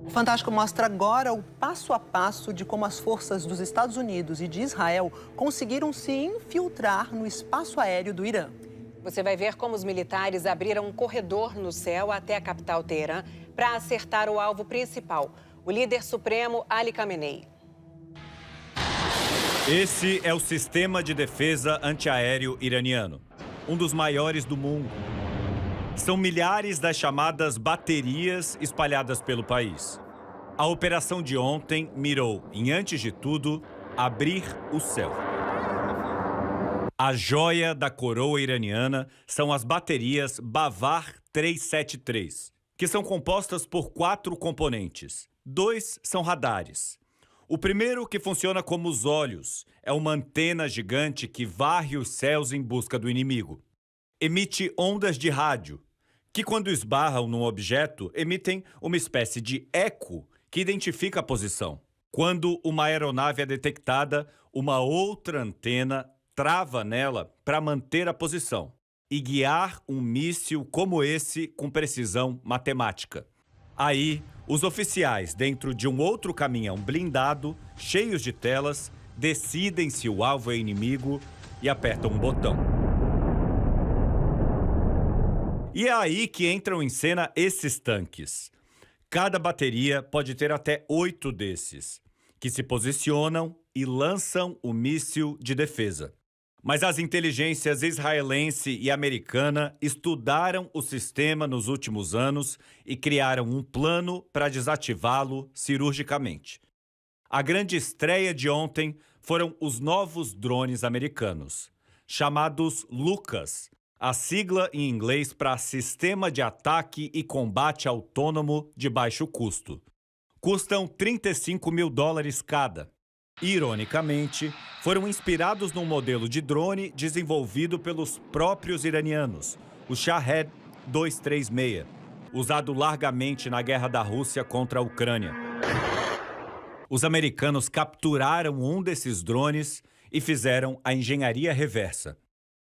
O Fantástico mostra agora o passo a passo de como as forças dos Estados Unidos e de Israel conseguiram se infiltrar no espaço aéreo do Irã. Você vai ver como os militares abriram um corredor no céu até a capital Teherã para acertar o alvo principal, o líder supremo Ali Khamenei. Esse é o sistema de defesa antiaéreo iraniano, um dos maiores do mundo. São milhares das chamadas baterias espalhadas pelo país. A operação de ontem mirou em, antes de tudo, abrir o céu. A joia da coroa iraniana são as baterias Bavar 373, que são compostas por 4 componentes. 2 são radares. O primeiro, que funciona como os olhos, é uma antena gigante que varre os céus em busca do inimigo. Emite ondas de rádio, que quando esbarram num objeto, emitem uma espécie de eco que identifica a posição. Quando uma aeronave é detectada, uma outra antena trava nela para manter a posição e guiar um míssil como esse com precisão matemática. Aí, os oficiais, dentro de um outro caminhão blindado, cheios de telas, decidem se o alvo é inimigo e apertam um botão. E é aí que entram em cena esses tanques. Cada bateria pode ter até 8 desses, que se posicionam e lançam o míssil de defesa. Mas as inteligências israelense e americana estudaram o sistema nos últimos anos e criaram um plano para desativá-lo cirurgicamente. A grande estreia de ontem foram os novos drones americanos, chamados LUCAS, a sigla em inglês para Sistema de Ataque e Combate Autônomo de Baixo Custo. Custam $35 mil cada. Ironicamente, foram inspirados num modelo de drone desenvolvido pelos próprios iranianos, o Shahed 236, usado largamente na guerra da Rússia contra a Ucrânia. Os americanos capturaram um desses drones e fizeram a engenharia reversa.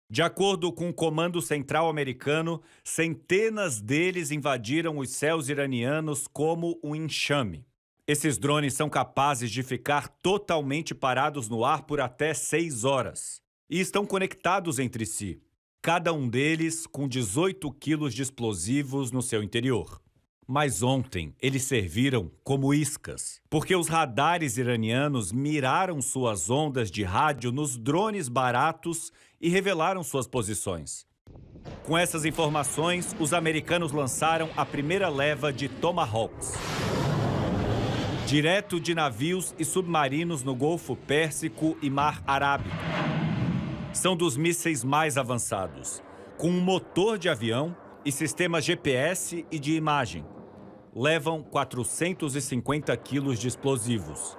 De acordo com o Comando Central americano, centenas deles invadiram os céus iranianos como um enxame. Esses drones são capazes de ficar totalmente parados no ar por até 6 horas. E estão conectados entre si, cada um deles com 18 quilos de explosivos no seu interior. Mas ontem eles serviram como iscas, porque os radares iranianos miraram suas ondas de rádio nos drones baratos e revelaram suas posições. Com essas informações, os americanos lançaram a primeira leva de Tomahawks, direto de navios e submarinos no Golfo Pérsico e Mar Arábico. São dos mísseis mais avançados, com um motor de avião e sistema GPS e de imagem. Levam 450 quilos de explosivos.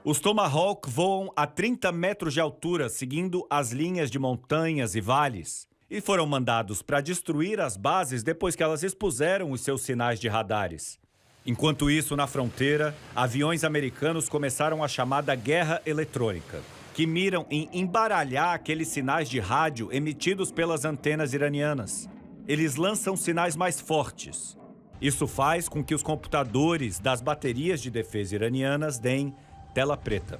Os Tomahawk voam a 30 metros de altura, seguindo as linhas de montanhas e vales, e foram mandados para destruir as bases depois que elas expuseram os seus sinais de radares. Enquanto isso, na fronteira, aviões americanos começaram a chamada guerra eletrônica, que miram em embaralhar aqueles sinais de rádio emitidos pelas antenas iranianas. Eles lançam sinais mais fortes. Isso faz com que os computadores das baterias de defesa iranianas deem tela preta.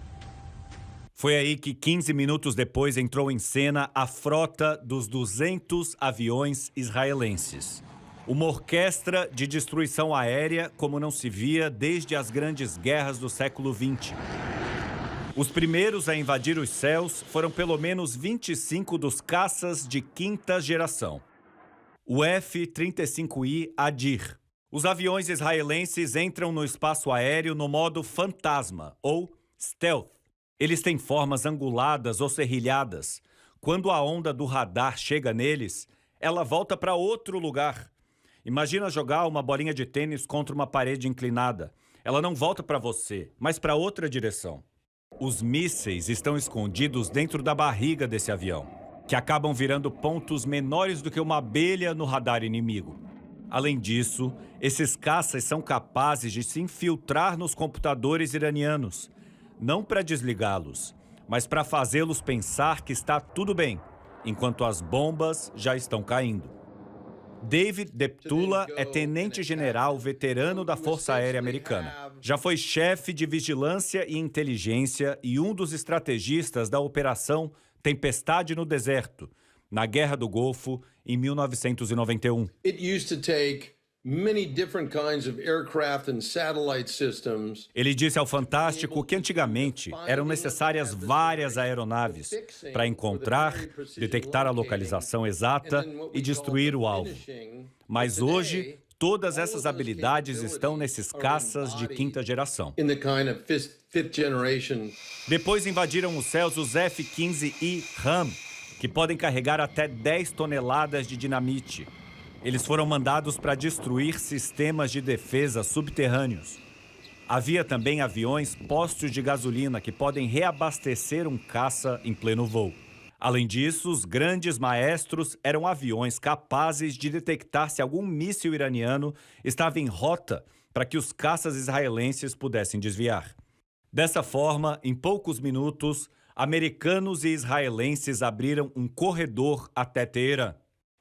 Foi aí que 15 minutos depois entrou em cena a frota dos 200 aviões israelenses. Uma orquestra de destruição aérea como não se via desde as grandes guerras do século XX. Os primeiros a invadir os céus foram pelo menos 25 dos caças de quinta geração. O F-35I Adir. Os aviões israelenses entram no espaço aéreo no modo fantasma, ou stealth. Eles têm formas anguladas ou serrilhadas. Quando a onda do radar chega neles, ela volta para outro lugar. Imagina jogar uma bolinha de tênis contra uma parede inclinada. Ela não volta para você, mas para outra direção. Os mísseis estão escondidos dentro da barriga desse avião, que acabam virando pontos menores do que uma abelha no radar inimigo. Além disso, esses caças são capazes de se infiltrar nos computadores iranianos, não para desligá-los, mas para fazê-los pensar que está tudo bem, enquanto as bombas já estão caindo. David Deptula é tenente-general veterano da Força Aérea Americana. Já foi chefe de vigilância e inteligência e um dos estrategistas da Operação Tempestade no Deserto, na Guerra do Golfo, em 1991. Ele disse ao Fantástico que antigamente eram necessárias várias aeronaves para encontrar, detectar a localização exata e destruir o alvo. Mas hoje, todas essas habilidades estão nesses caças de quinta geração. Depois invadiram os céus os F-15I Ram, que podem carregar até 10 toneladas de dinamite. Eles foram mandados para destruir sistemas de defesa subterrâneos. Havia também aviões postos de gasolina que podem reabastecer um caça em pleno voo. Além disso, os grandes maestros eram aviões capazes de detectar se algum míssil iraniano estava em rota para que os caças israelenses pudessem desviar. Dessa forma, em poucos minutos, americanos e israelenses abriram um corredor até Teherã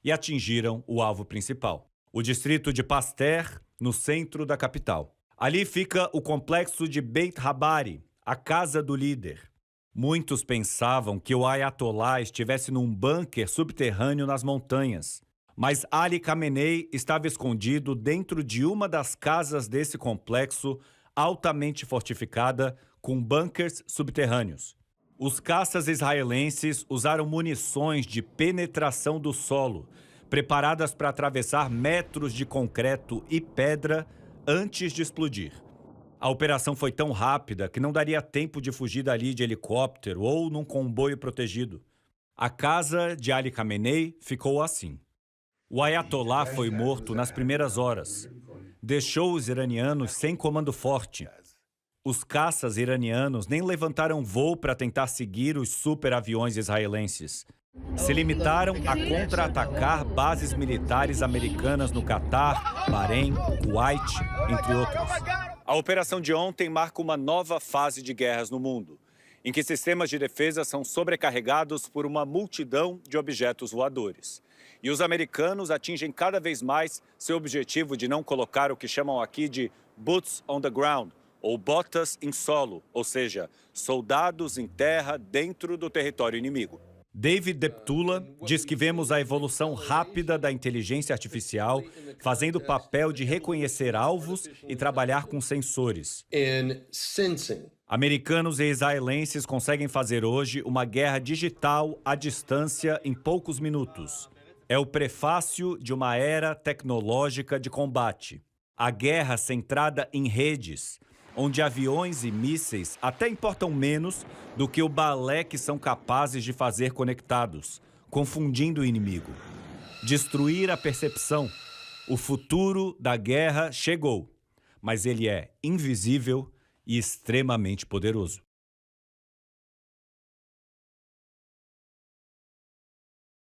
e atingiram o alvo principal, o distrito de Pasteur, no centro da capital. Ali fica o complexo de Beit Habari, a casa do líder. Muitos pensavam que o Ayatollah estivesse num bunker subterrâneo nas montanhas, mas Ali Khamenei estava escondido dentro de uma das casas desse complexo altamente fortificada com bunkers subterrâneos. Os caças israelenses usaram munições de penetração do solo, preparadas para atravessar metros de concreto e pedra antes de explodir. A operação foi tão rápida que não daria tempo de fugir dali de helicóptero ou num comboio protegido. A casa de Ali Khamenei ficou assim. O Ayatollah foi morto nas primeiras horas. Deixou os iranianos sem comando forte. Os caças iranianos nem levantaram voo para tentar seguir os superaviões israelenses. Se limitaram a contra-atacar bases militares americanas no Catar, Bahrein, Kuwait, entre outros. A operação de ontem marca uma nova fase de guerras no mundo, em que sistemas de defesa são sobrecarregados por uma multidão de objetos voadores. E os americanos atingem cada vez mais seu objetivo de não colocar o que chamam aqui de boots on the ground, ou botas em solo, ou seja, soldados em terra dentro do território inimigo. David Deptula diz que vemos a evolução rápida da inteligência artificial fazendo o papel de reconhecer alvos e trabalhar com sensores. Americanos e israelenses conseguem fazer hoje uma guerra digital à distância em poucos minutos. É o prefácio de uma era tecnológica de combate. A guerra centrada em redes, onde aviões e mísseis até importam menos do que o balé que são capazes de fazer conectados, confundindo o inimigo. Destruir a percepção. O futuro da guerra chegou, mas ele é invisível e extremamente poderoso.